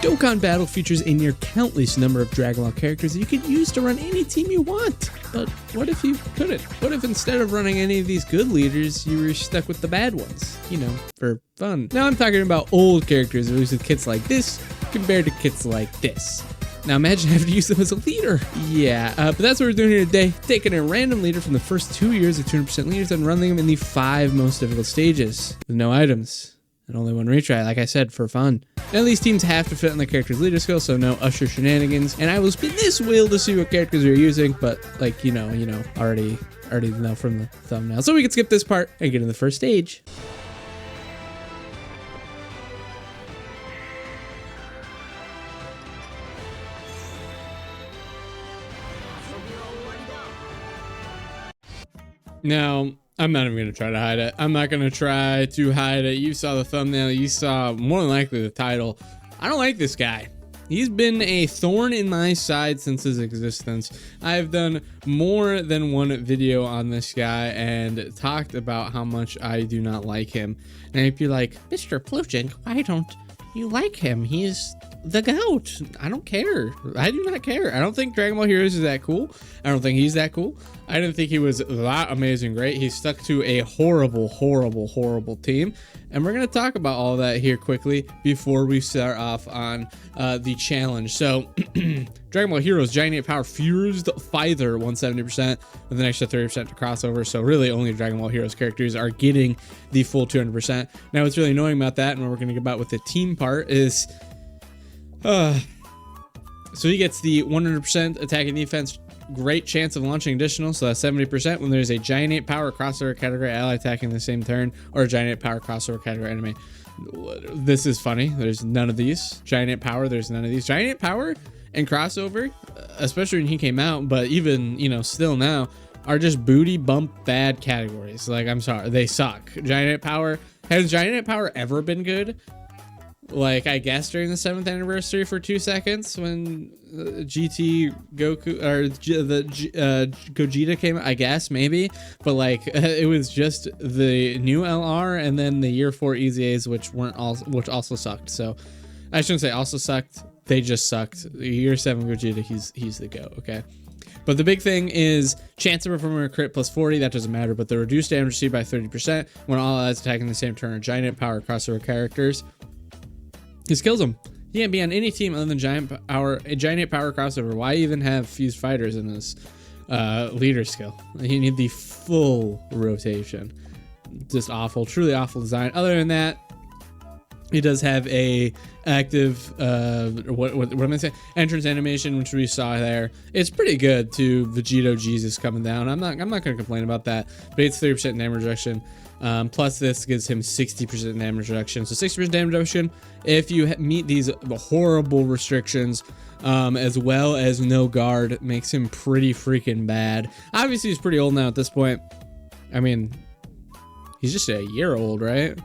Dokkan Battle features a near countless number of Dragon Ball characters that you could use to run any team you want. But what if you couldn't? What if instead of running any of these good leaders, you were stuck with the bad ones? You know, for fun. Now I'm talking about old characters, at least with kits like this, compared to kits like this. Now imagine having to use them as a leader. Yeah, but that's what we're doing here today. Taking a random leader from the first 2 years of 200% leaders and running them in the 5 most difficult stages. With no items. And only one retry, like I said, for fun. Now these teams have to fit on the character's leader skill, so no Usher shenanigans. And I will spin this wheel to see what characters we're using, but like, you know, already know from the thumbnail. So we can skip this part and get in the first stage. Now, I'm not even going to try to hide it. I'm not going to try to hide it. You saw the thumbnail. You saw more than likely the title. I don't like this guy. He's been a thorn in my side since his existence. I've done more than one video on this guy and talked about how much I do not like him. And if you're like, Mr. Plujink, why don't you like him? He's the GOAT. I don't care. I do not care. I don't think Dragon Ball Heroes is that cool. I don't think he's that cool. I didn't think he was that amazing great. He's stuck to a horrible team. And we're going to talk about all that here quickly before we start off on the challenge. So, Dragon Ball Heroes Giant 8 Power Fused Fighter 170% with an extra 30% to crossover. So really only Dragon Ball Heroes characters are getting the full 200%. Now what's really annoying about that and what we're going to get about with the team part is so he gets the 100% attack and defense, great chance of launching additional, so that's 70% when there's a Giant 8 Power crossover category ally attacking the same turn, or a Giant 8 Power crossover category enemy. This is funny. There's none of these. Giant 8 Power, there's none of these. Giant 8 Power and crossover, especially when he came out, but even, you know, still now, are just booty bump bad categories. Like, I'm sorry, they suck. Giant 8 Power, has Giant 8 Power ever been good? Like, I guess during the 7th anniversary for 2 seconds when GT Goku or Gogeta came out, I guess maybe, but like it was just the new LR and then the year 4 EZAs, which also sucked. So I shouldn't say also sucked, they just sucked. Year 7 Gogeta, he's the GOAT, okay? But the big thing is chance of performing a crit plus 40, that doesn't matter, but the reduced damage received by 30% when all allies attacking the same turn are Giant Power crossover characters. This kills him. He can't be on any team other than Giant 8 Power crossover. Why even have fused fighters in this leader skill? You need the full rotation. Just awful, truly awful design. Other than that, he does have a active what am I saying? Entrance animation, which we saw there. It's pretty good to Vegito Jesus coming down. I'm not going to complain about that. But it's 30% damage reduction. Plus this gives him 60% damage reduction. So 60% damage reduction if you meet these horrible restrictions, as well as no guard, makes him pretty freaking bad. Obviously he's pretty old now at this point. I mean, he's just a year old, right?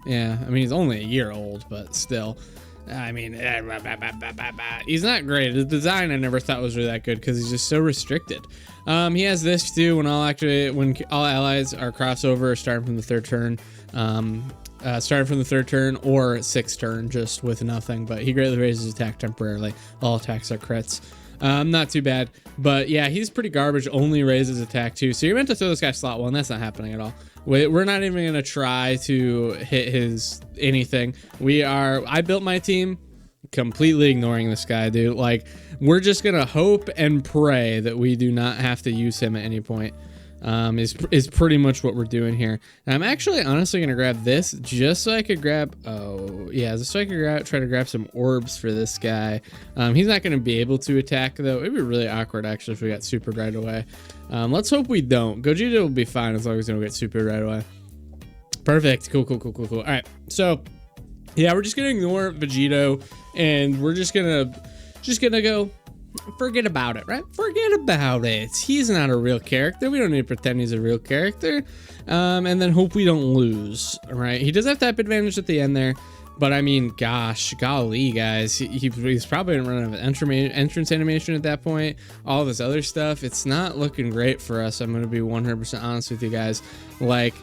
Yeah, I mean, he's only a year old, but still. I mean, he's not great. The design I never thought was really that good because he's just so restricted. He has this too when all allies are crossover starting from the 3rd turn. Starting from the 3rd turn or 6th turn, just with nothing. But he greatly raises his attack temporarily. All attacks are crits. Not too bad. But yeah, he's pretty garbage. Only raises attack too. So you're meant to throw this guy slot 1. That's not happening at all. We're not even going to try to hit his anything. I built my team completely ignoring this guy, dude. Like, we're just going to hope and pray that we do not have to use him at any point. Is pretty much what we're doing here. And I'm actually honestly going to grab this just so I could grab, just so I could try to grab some orbs for this guy. He's not going to be able to attack though. It'd be really awkward actually if we got super right away. Let's hope we don't. Gogeta will be fine as long as we don't get super right away. Perfect. Cool. All right. So yeah, we're just going to ignore Vegito and we're just going to go forget about it, right? Forget about it. He's not a real character. We don't need to pretend he's a real character. And then hope we don't lose, right? He does have type advantage at the end there, but I mean, gosh, golly, guys, he's probably gonna run out of entrance animation at that point. All this other stuff, it's not looking great for us. I'm gonna be 100% honest with you guys. Like,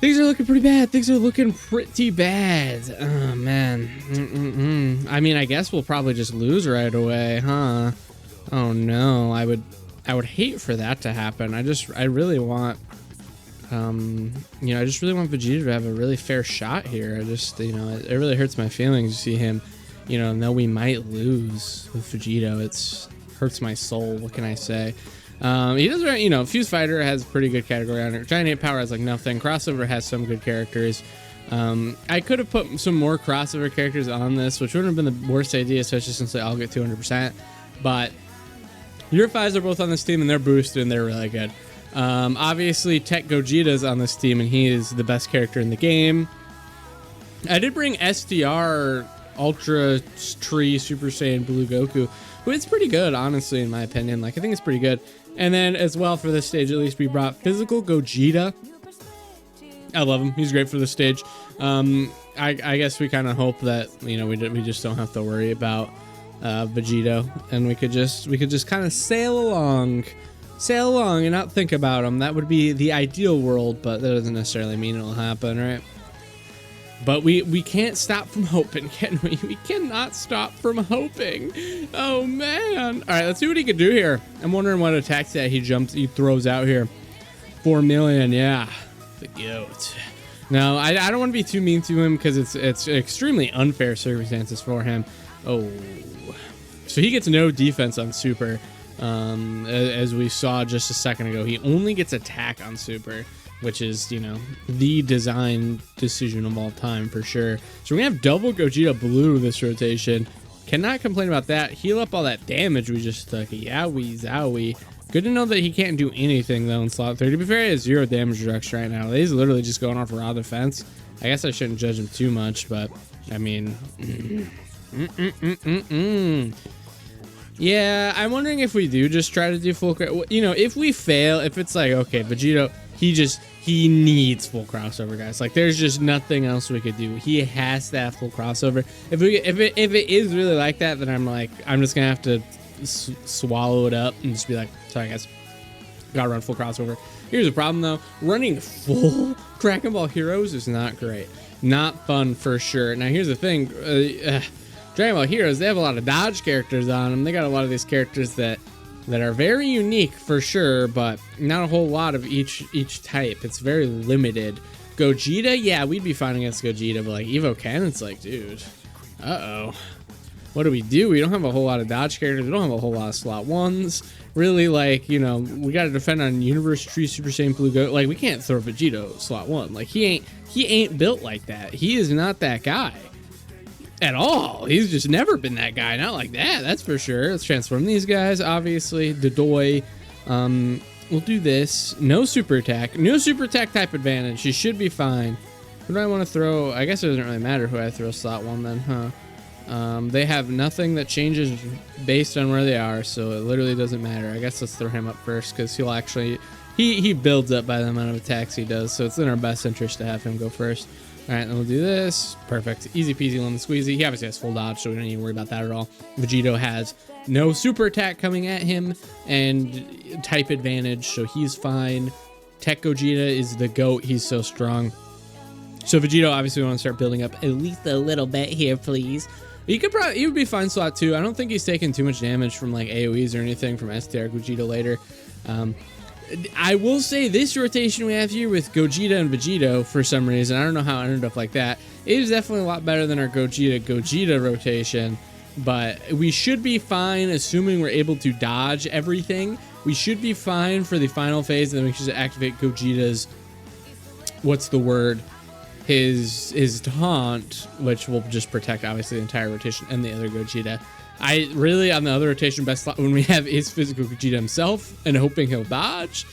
Things are looking pretty bad. Things are looking pretty bad. Oh, man. I mean, I guess we'll probably just lose right away, huh? Oh, no. I would hate for that to happen. I really want, you know, I just really want Vegeta to have a really fair shot here. I just, you know, it really hurts my feelings to see him, you know we might lose with Vegito. It hurts my soul. What can I say? He does, you know, Fuse Fighter has pretty good category on it. Giant Ape Power has like nothing. Crossover has some good characters. I could have put some more crossover characters on this, which wouldn't have been the worst idea, especially since they all get 200%. But your fives are both on this team, and they're boosted, and they're really good. Obviously, Tech Gogeta's on this team, and he is the best character in the game. I did bring SDR Ultra Tree Super Saiyan Blue Goku, who is pretty good, honestly, in my opinion. Like, I think it's pretty good. And then, as well, for this stage, at least, we brought Physical Gogeta. I love him. He's great for the stage. I guess we kind of hope that, you know, we just don't have to worry about Vegito, and we could just kind of sail along and not think about him. That would be the ideal world, but that doesn't necessarily mean it'll happen, right? But we can't stop from hoping, can we? We cannot stop from hoping. Oh, man. All right, let's see what he can do here. I'm wondering what attacks that he throws out here. 4 million, yeah. The goat. No, I don't want to be too mean to him because it's extremely unfair circumstances for him. Oh. So he gets no defense on Super. As we saw just a second ago, he only gets attack on Super, which is, you know, the design decision of all time for sure. So we're gonna have double Gogeta Blue this rotation. Cannot complain about that. Heal up all that damage we just took. Yowie zowie. Good to know that he can't do anything though in slot 3. To be fair, he has 0 damage reduction right now. He's literally just going off raw defense. I guess I shouldn't judge him too much, but I mean, yeah, I'm wondering if we do just try to do full, you know, if we fail, if it's like, okay, Vegito, he needs full crossover, guys. Like, there's just nothing else we could do. He has to have full crossover. If it is really like that, then I'm just gonna have to swallow it up and just be like, sorry guys, gotta run full crossover. Here's the problem though, running full Dragon Ball Heroes is not great, not fun for sure. Now here's the thing, Dragon Ball Heroes, they have a lot of dodge characters on them. They got a lot of these characters that are very unique for sure, but not a whole lot of each type. It's very limited. Gogeta, yeah, we'd be fine against Gogeta, but like Evo Ken, it's like, dude, what do? We don't have a whole lot of dodge characters. We don't have a whole lot of slot ones. Really, like, you know, we got to defend on Universe Tree Super Saiyan Blue Goat. Like, we can't throw Vegito slot 1. Like, he ain't built like that. He is not that guy at all. He's just never been that guy. Not like that, that's for sure. Let's transform these guys, obviously. Dodoy. We'll do this. No super attack. No super attack type advantage. She should be fine. Who do I want to throw? I guess it doesn't really matter who I throw slot 1 then, huh? They have nothing that changes based on where they are, so it literally doesn't matter. I guess let's throw him up first because he'll actually... He builds up by the amount of attacks he does, so it's in our best interest to have him go first. All right, then we'll do this. Perfect. Easy peasy lemon squeezy. He obviously has full dodge, so we don't need to worry about that at all. Vegito has no super attack coming at him and type advantage, so he's fine. Tech Gogeta is the GOAT. He's so strong. So Vegito, obviously, we want to start building up at least a little bit here, please. He would be fine slot 2. I don't think he's taking too much damage from like AoEs or anything from STR Gogeta later. I will say this rotation we have here with Gogeta and Vegito, for some reason, I don't know how it ended up like that, it is definitely a lot better than our Gogeta rotation, but we should be fine assuming we're able to dodge everything. We should be fine for the final phase, and then we should activate Gogeta's, what's the word, his taunt, which will just protect obviously the entire rotation and the other Gogeta. I really, on the other rotation, best slot when we have is physical Gogeta himself and hoping he'll dodge,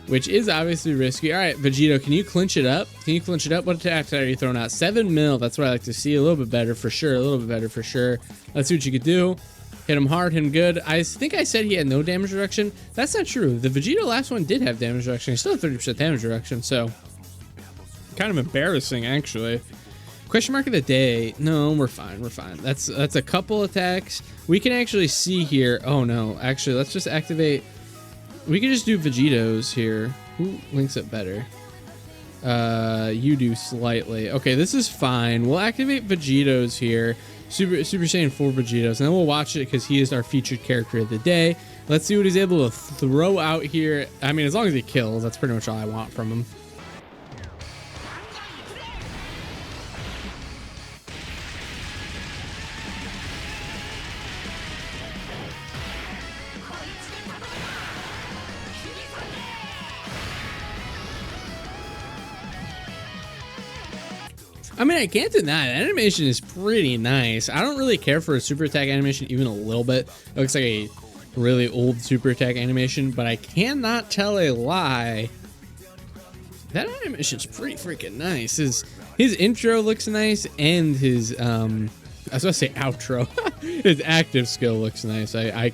which is obviously risky. All right, Vegito, can you clinch it up? Can you clinch it up? What attacks are you throwing out? 7 mil. That's what I like to see. A little bit better for sure. A little bit better for sure. Let's see what you could do. Hit him hard, hit him good. I think I said he had no damage reduction. That's not true. The Vegito last one did have damage reduction. He still had 30% damage reduction, so kind of embarrassing, actually. Question mark of the day. No, we're fine. We're fine. That's a couple attacks. We can actually see here. Oh, no. Actually, let's just activate. We can just do Vegitos here. Who links up better? You do slightly. Okay, this is fine. We'll activate Vegito's here. Super Saiyan 4 Vegito's, and then we'll watch it because he is our featured character of the day. Let's see what he's able to throw out here. I mean, as long as he kills, that's pretty much all I want from him. I mean, I can't deny that animation is pretty nice. I don't really care for a super attack animation even a little bit. It looks like a really old super attack animation, but I cannot tell a lie. That animation is pretty freaking nice. His intro looks nice, and his I was gonna say outro. His active skill looks nice. I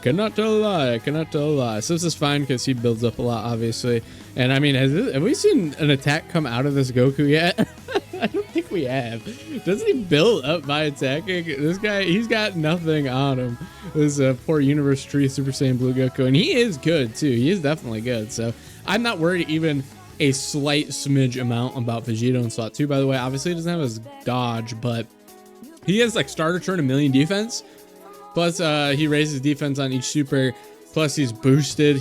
cannot tell a lie. I cannot tell a lie. So this is fine because he builds up a lot, obviously. And I mean, have we seen an attack come out of this Goku yet? I don't think we have. Doesn't he build up by attacking? This guy, he's got nothing on him. This poor Universe Tree Super Saiyan Blue Goku. And he is good, too. He is definitely good. So I'm not worried even a slight smidge amount about Vegito in slot 2, by the way. Obviously, he doesn't have his dodge, but he has, like, starter turn 1,000,000 defense. Plus, he raises defense on each super. Plus, he's boosted.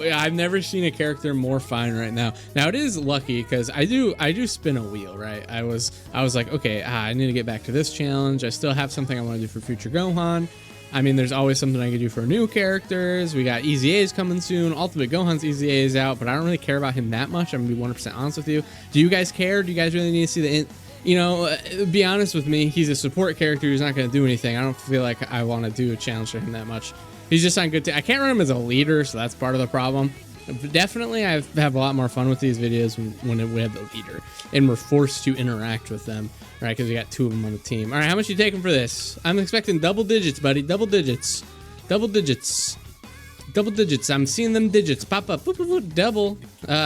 I've never seen a character more fine right now. Now, it is lucky because I do spin a wheel, right? I was like, okay, I need to get back to this challenge. I still have something I want to do for future Gohan. I mean, there's always something I can do for new characters. We got Easy A's coming soon. Ultimate Gohan's Easy A is out, but I don't really care about him that much. I'm gonna be 100% honest with you. Do you guys care? Do you guys really need to see the you know, be honest with me, he's a support character who's not going to do anything. I don't feel like I want to do a challenge for him that much. He's just not good. I can't run him as a leader, so that's part of the problem. But definitely, I have a lot more fun with these videos when we have the leader and we're forced to interact with them, right? Because we got 2 of them on the team. All right, how much you taking for this? I'm expecting double digits, buddy. Double digits. Double digits. Double digits. I'm seeing them digits pop up. Boop, boop, boop, double.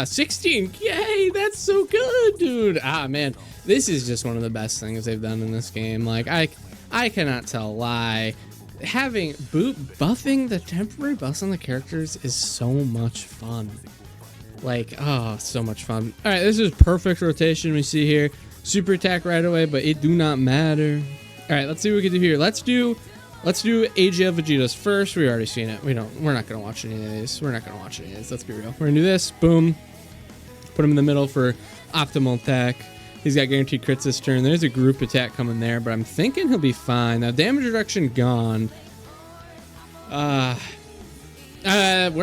16. Yay, that's so good, dude. Ah, man. This is just one of the best things they've done in this game. Like, I cannot tell a lie. Buffing the temporary buffs on the characters is so much fun. Like, oh, so much fun. All right, this is perfect rotation we see here. Super attack right away, but it do not matter. All right, let's see what we can do here. Let's do AGL Vegito's first. We already seen it. We're not gonna watch any of these. We're not gonna watch any of these. Let's be real. We're gonna do this. Boom. Put him in the middle for optimal attack. He's got guaranteed crits this turn. There's a group attack coming there, but I'm thinking he'll be fine. Now, damage reduction gone. Where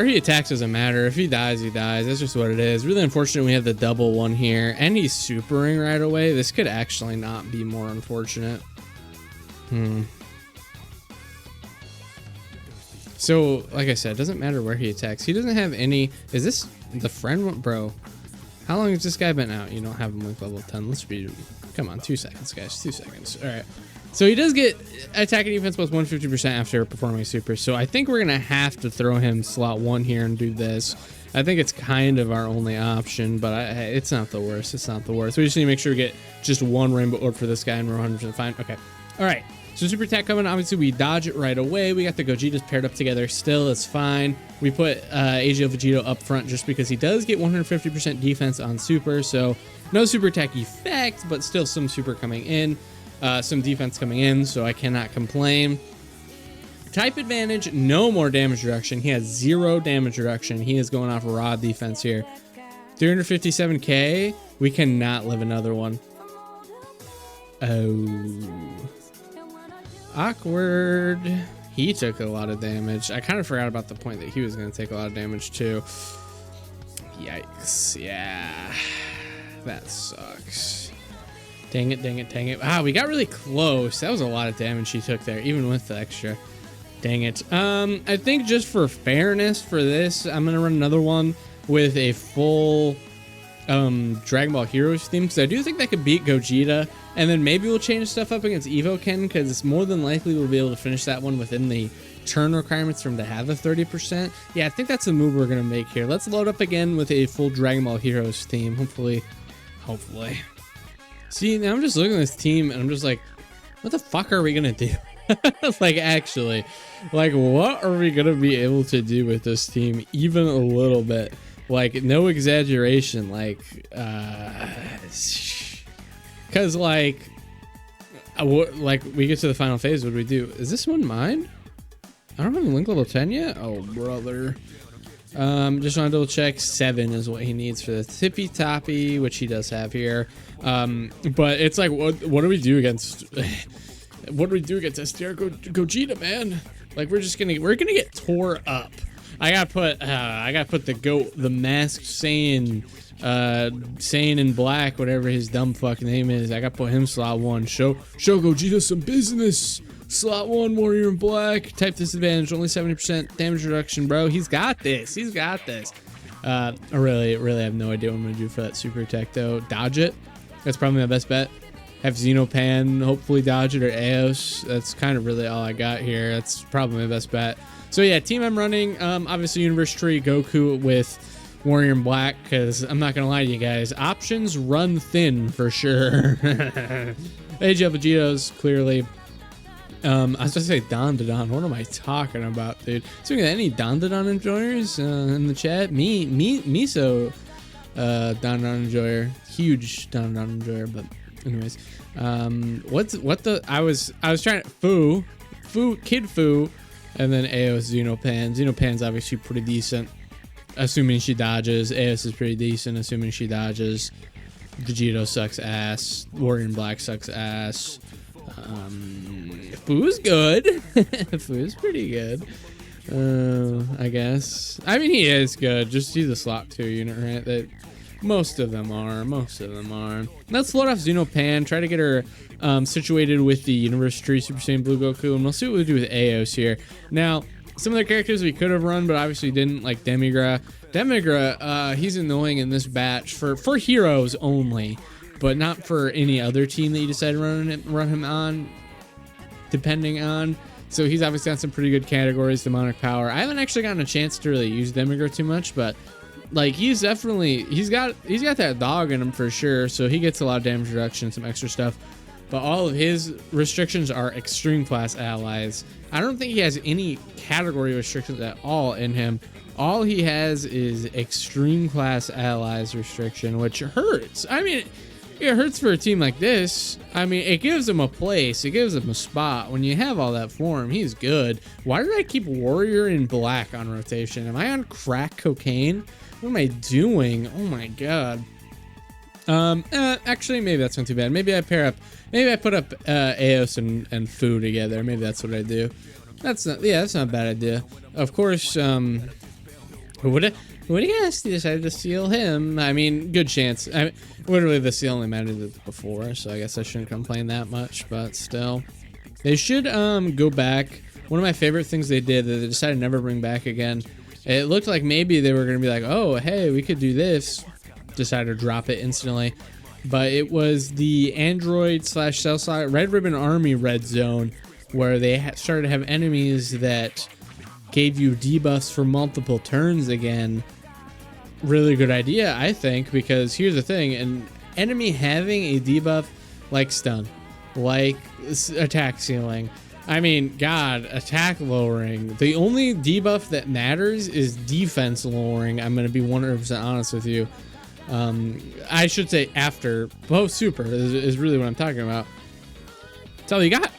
he attacks doesn't matter. If he dies, he dies. That's just what it is. Really unfortunate we have the double one here. And he's supering right away. This could actually not be more unfortunate. So, like I said, it doesn't matter where he attacks. He doesn't have any... Is this the friend one? Bro. How long has this guy been out? You don't have him like level 10. Let's be... Come on, 2 seconds, guys. 2 seconds. All right. So he does get attack and defense plus 150% after performing super. So I think we're going to have to throw him slot 1 here and do this. I think it's kind of our only option, but it's not the worst. It's not the worst. We just need to make sure we get just 1 rainbow orb for this guy and we're 100% fine. Okay. All right. So super attack coming. Obviously, we dodge it right away. We got the Gogetas paired up together. Still, it's fine. We put AGL Vegito up front just because he does get 150% defense on super. So no super attack effect, but still some super coming in. Some defense coming in, so I cannot complain. Type advantage, no more damage reduction. He has 0 damage reduction. He is going off raw defense here. 357k. We cannot live another one. Oh. Awkward. He took a lot of damage. I kind of forgot about the point that he was going to take a lot of damage too. Yikes. Yeah. That sucks. Dang it, dang it, dang it. Ah, we got really close. That was a lot of damage he took there, even with the extra. Dang it. I think just for fairness for this, I'm going to run another one with a full Dragon Ball Heroes theme, because I do think that could beat Gogeta, and then maybe we'll change stuff up against Evo Ken, because it's more than likely we'll be able to finish that one within the turn requirements for him to have the 30%. Yeah, I think that's the move we're going to make here. Let's load up again with a full Dragon Ball Heroes theme, hopefully. See, now I'm just looking at this team, and I'm just like, what the fuck are we going to do? Like, actually, like, what are we going to be able to do with this team even a little bit? Like, no exaggeration. Like, because like we get to the final phase. What do we do? Is this one mine? I don't have a link level 10 yet. Oh, brother. Just want to double check. 7 is what he needs for the tippy toppy, which he does have here. But it's like, what do we do against? What do we do against SDR Gogeta, man? Like, we're gonna get tore up. I gotta put the masked Saiyan in black, whatever his dumb fuck name is. I gotta put him slot 1. Show Gogeta some business. Slot 1, warrior in black. Type disadvantage, only 70% damage reduction, bro. He's got this. He's got this. I really have no idea what I'm gonna do for that super attack though. Dodge it. That's probably my best bet. Have Xenopan hopefully dodge it, or Eos. That's kind of really all I got here. That's probably my best bet. So yeah, team I'm running, obviously Universe Tree, Goku with Warrior in Black, because I'm not gonna lie to you guys, options run thin for sure. AGL Vegetos, clearly. I was gonna say Don. What am I talking about, dude? Speaking of any Don enjoyers in the chat, Miso Don enjoyer, huge Don enjoyer. But anyways, I was trying to Kid Fu, and then Eos Xenopan. Xenopan's obviously pretty decent, assuming she dodges. Eos is pretty decent, assuming she dodges. Vegito sucks ass. Warrior in Black sucks ass. Fu's good. Fu's pretty good. I guess. I mean, he is good. Just he's a slot 2 unit, right? That most of them are. Let's load off Xenopan. Try to get her situated with the Universe Tree Super Saiyan Blue Goku, and we'll see what we do with Eos here. Now, some of the characters we could have run, but obviously didn't, like Demigra. He's annoying in this batch for heroes only, but not for any other team that you decide to run him on, depending on. So he's obviously got some pretty good categories. Demonic Power. I haven't actually gotten a chance to really use Demigra too much, but like he's got that dog in him for sure. So he gets a lot of damage reduction, some extra stuff. But all of his restrictions are extreme class allies. I don't think he has any category restrictions at all in him. All he has is extreme class allies restriction, which hurts. I mean, it hurts for a team like this. I mean, it gives him a place. It gives him a spot. When you have all that for him, he's good. Why did I keep Warrior in Black on rotation? Am I on crack cocaine? What am I doing? Oh my god. Actually, maybe that's not too bad. Maybe I put up Eos and Fu together. Maybe that's what I do. That's not a bad idea. Of course, who would have guessed he decided to steal him? I mean, good chance. I mean, literally the seal only mattered before, so I guess I shouldn't complain that much, but still. They should go back. One of my favorite things they did that they decided to never bring back again. It looked like maybe they were going to be like, oh, hey, we could do this. Decided to drop it instantly. But it was the Android/Cell Slot Red Ribbon Army Red Zone, where they started to have enemies that gave you debuffs for multiple turns again. Really good idea, I think, because here's the thing: an enemy having a debuff like stun, like attack ceiling, I mean, god, attack lowering, the only debuff that matters is defense lowering. I'm going to be 100% honest with you. I should say after post super is really what I'm talking about. That's all you got.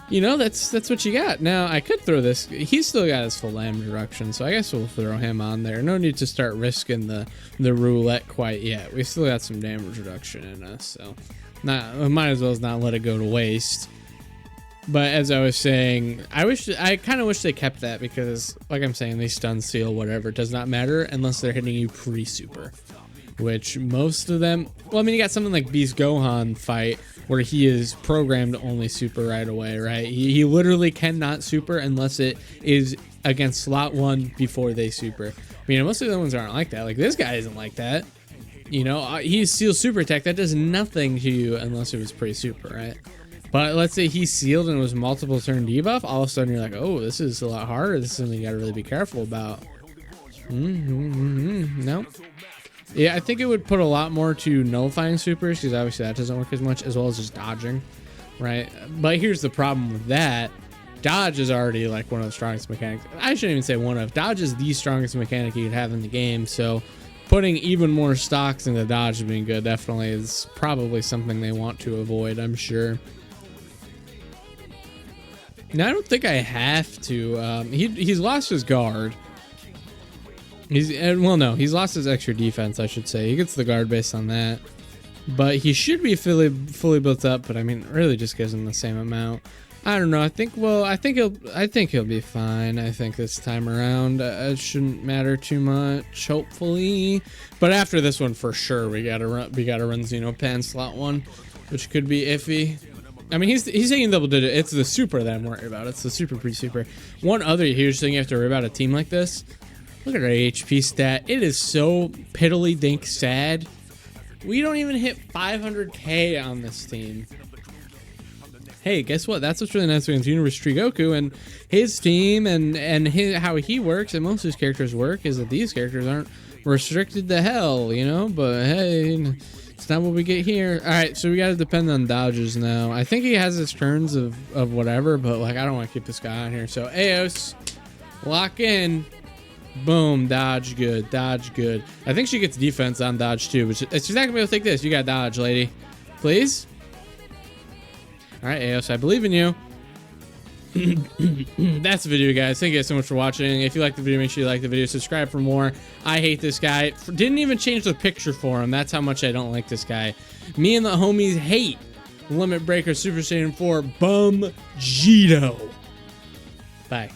You know, that's what you got. Now I could throw this. He's still got his full damage reduction, so I guess we'll throw him on there. No need to start risking the roulette quite yet. We still got some damage reduction in us, so might as well not let it go to waste. But as I was saying, I kind of wish they kept that, because like I'm saying, they stun, seal, whatever, it does not matter unless they're hitting you pre-super, which most of them, well, I mean, you got something like Beast Gohan fight where he is programmed to only super right away, right? He literally cannot super unless it is against slot 1 before they super. I mean, most of the other ones aren't like that. Like this guy isn't like that. You know, he's seal super attack. That does nothing to you unless it was pre-super, right? But let's say he sealed and it was multiple turn debuff. All of a sudden you're like, oh, this is a lot harder. This is something you got to really be careful about. No. Yeah, I think it would put a lot more to nullifying supers, because obviously that doesn't work as much, as well as just dodging, right? But here's the problem with that. Dodge is already like one of the strongest mechanics. I shouldn't even say one of. Dodge is the strongest mechanic you could have in the game. So putting even more stocks into Dodge being good definitely is probably something they want to avoid, I'm sure. Now, I don't think I have to. He's lost his guard. Well, no, he's lost his extra defense, I should say. He gets the guard based on that. But he should be fully built up, but I mean, it really just gives him the same amount. I don't know. I think he'll be fine. I think this time around it shouldn't matter too much, hopefully. But after this one, for sure, we gotta run Xenopan slot 1, which could be iffy. I mean, he's taking double digit. It's the super that I'm worried about. It's the super pre-super. One other huge thing you have to worry about a team like this. Look at our HP stat. It is so piddly dink sad. We don't even hit 500k on this team. Hey, guess what? That's what's really nice against Universe Trigoku and his team and how he works and most of his characters work is that these characters aren't restricted to hell, you know? But hey, it's not what we get here. All right, so we got to depend on dodges now. I think he has his turns of whatever, but like I don't want to keep this guy on here. So Eos, lock in. Boom, dodge good, dodge good. I think she gets defense on dodge too, but she's not gonna be able to take this. You got dodge, lady. Please. All right, Eos, I believe in you. That's the video, guys. Thank you guys so much for watching. If you liked the video, make sure you like the video, subscribe for more. I hate this guy. Didn't even change the picture for him. That's how much I don't like this guy. Me and the homies hate Limit Breaker Super Saiyan 4 BUMGITO. Bye.